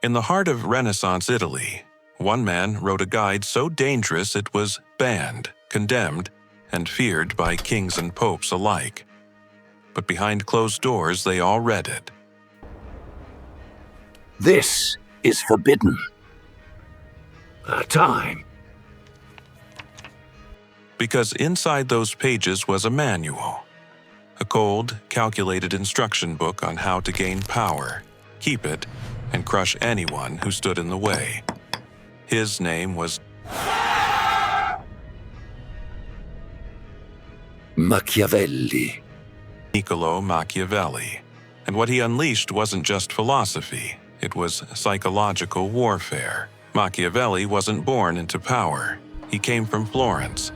In the heart of Renaissance Italy, one man wrote a guide so dangerous it was banned, condemned, and feared by kings and popes alike. But behind closed doors, they all read it. This is forbidden. Time. Because inside those pages was a manual, a cold, calculated instruction book on how to gain power, keep it, and crush anyone who stood in the way. His name was Machiavelli. Niccolò Machiavelli. And what he unleashed wasn't just philosophy, it was psychological warfare. Machiavelli wasn't born into power. He came from Florence,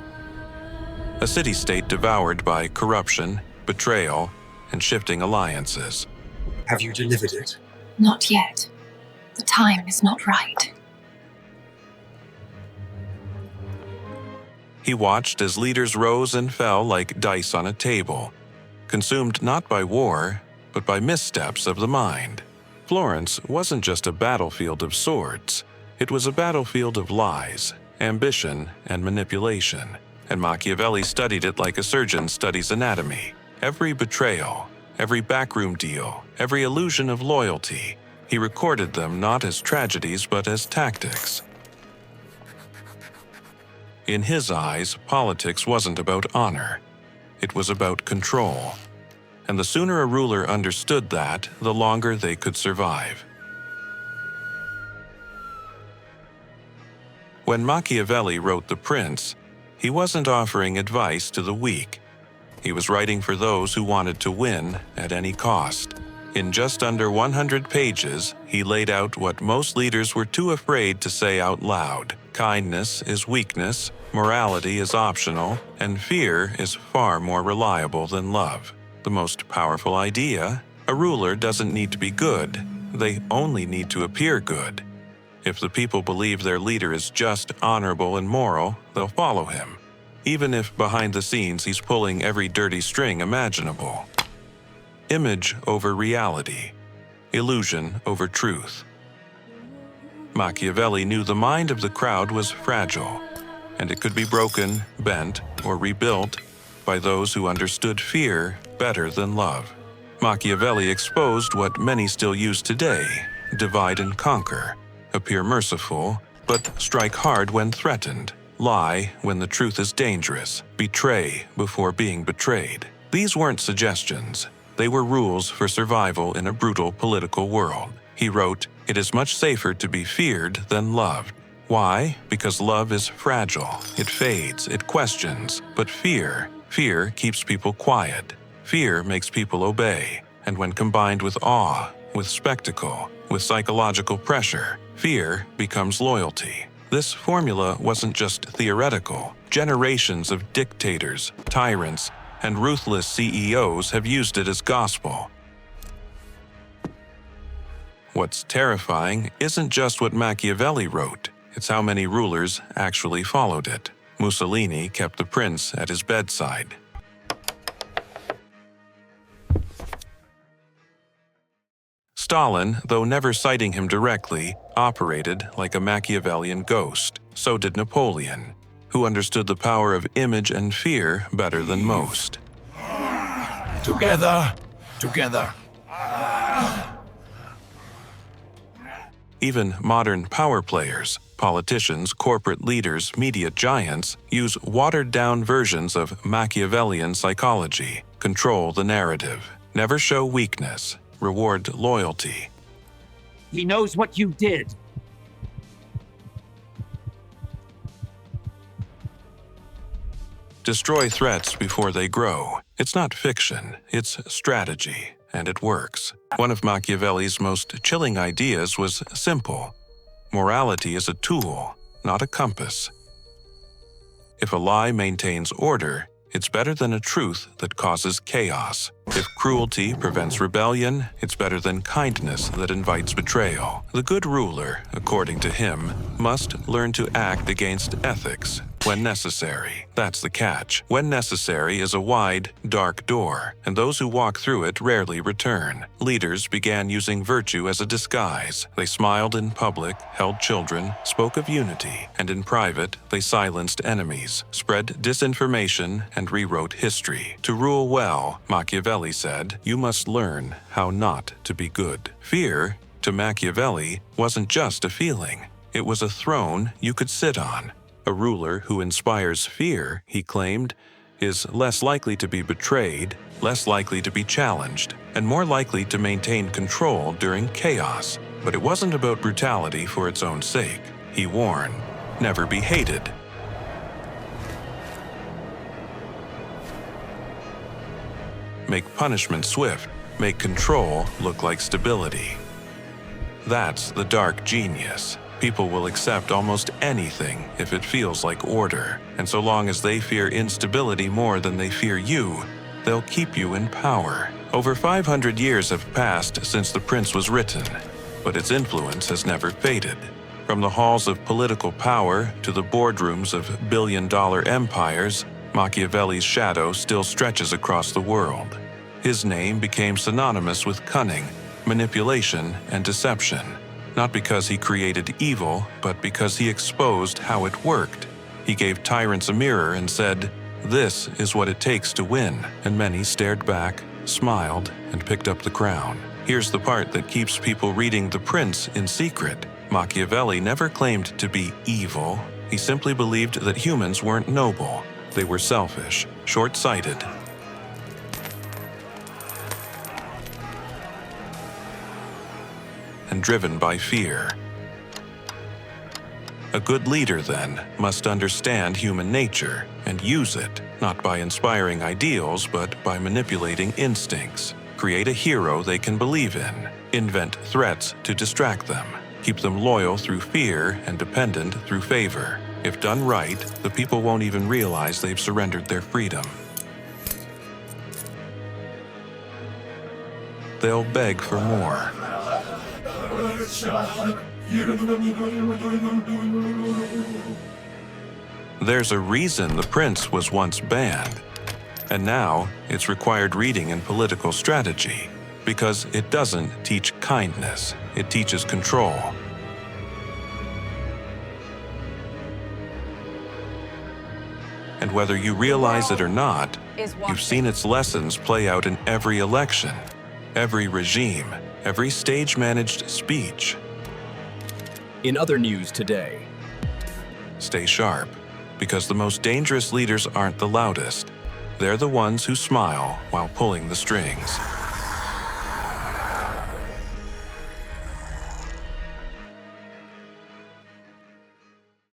a city-state devoured by corruption, betrayal, and shifting alliances. Have you delivered it? Not yet. The time is not right. He watched as leaders rose and fell like dice on a table, consumed not by war, but by missteps of the mind. Florence wasn't just a battlefield of swords. It was a battlefield of lies, ambition, and manipulation. And Machiavelli studied it like a surgeon studies anatomy. Every betrayal, every backroom deal, every illusion of loyalty, he recorded them not as tragedies but as tactics. In his eyes, politics wasn't about honor. It was about control. And the sooner a ruler understood that, the longer they could survive. When Machiavelli wrote The Prince, he wasn't offering advice to the weak. He was writing for those who wanted to win at any cost. In just under 100 pages, he laid out what most leaders were too afraid to say out loud. Kindness is weakness, morality is optional, and fear is far more reliable than love. The most powerful idea: a ruler doesn't need to be good, they only need to appear good. If the people believe their leader is just, honorable, and moral, they'll follow him, even if behind the scenes he's pulling every dirty string imaginable. Image over reality, illusion over truth. Machiavelli knew the mind of the crowd was fragile, and it could be broken, bent, or rebuilt by those who understood fear better than love. Machiavelli exposed what many still use today: divide and conquer. Appear merciful, but strike hard when threatened. Lie when the truth is dangerous. Betray before being betrayed. These weren't suggestions. They were rules for survival in a brutal political world. He wrote, "It is much safer to be feared than loved." Why? Because love is fragile. It fades, it questions. But fear keeps people quiet. Fear makes people obey. And when combined with awe, with spectacle, with psychological pressure, fear becomes loyalty. This formula wasn't just theoretical. Generations of dictators, tyrants, and ruthless CEOs have used it as gospel. What's terrifying isn't just what Machiavelli wrote, it's how many rulers actually followed it. Mussolini kept the prince at his bedside. Stalin, though never citing him directly, operated like a Machiavellian ghost. So did Napoleon, who understood the power of image and fear better than most. Together, together. Even modern power players, politicians, corporate leaders, media giants, use watered-down versions of Machiavellian psychology. Control the narrative. Never show weakness. Reward loyalty. He knows what you did. Destroy threats before they grow. It's not fiction, it's strategy, and it works. One of Machiavelli's most chilling ideas was simple. Morality is a tool, not a compass. If a lie maintains order, it's better than a truth that causes chaos. If cruelty prevents rebellion, it's better than kindness that invites betrayal. The good ruler, according to him, must learn to act against ethics, when necessary. That's the catch. When necessary is a wide, dark door, and those who walk through it rarely return. Leaders began using virtue as a disguise. They smiled in public, held children, spoke of unity, and in private, they silenced enemies, spread disinformation, and rewrote history. To rule well, Machiavelli said, you must learn how not to be good. Fear, to Machiavelli, wasn't just a feeling. It was a throne you could sit on. A ruler who inspires fear, he claimed, is less likely to be betrayed, less likely to be challenged, and more likely to maintain control during chaos. But it wasn't about brutality for its own sake. He warned, never be hated. Make punishment swift, make control look like stability. That's the dark genius. People will accept almost anything if it feels like order, and so long as they fear instability more than they fear you, they'll keep you in power. Over 500 years have passed since The Prince was written, but its influence has never faded. From the halls of political power to the boardrooms of billion-dollar empires, Machiavelli's shadow still stretches across the world. His name became synonymous with cunning, manipulation, and deception. Not because he created evil, but because he exposed how it worked. He gave tyrants a mirror and said, "This is what it takes to win." And many stared back, smiled, and picked up the crown. Here's the part that keeps people reading The Prince in secret. Machiavelli never claimed to be evil. He simply believed that humans weren't noble. They were selfish, short-sighted, and driven by fear. A good leader, then, must understand human nature and use it, not by inspiring ideals, but by manipulating instincts. Create a hero they can believe in. Invent threats to distract them. Keep them loyal through fear and dependent through favor. If done right, the people won't even realize they've surrendered their freedom. They'll beg for more. There's a reason The Prince was once banned, and now it's required reading in political strategy, because it doesn't teach kindness, it teaches control. And whether you realize it or not, you've seen its lessons play out in every election, every regime, every stage-managed speech. In other news today, Stay sharp, because the most dangerous leaders aren't the loudest. They're the ones who smile while pulling the strings.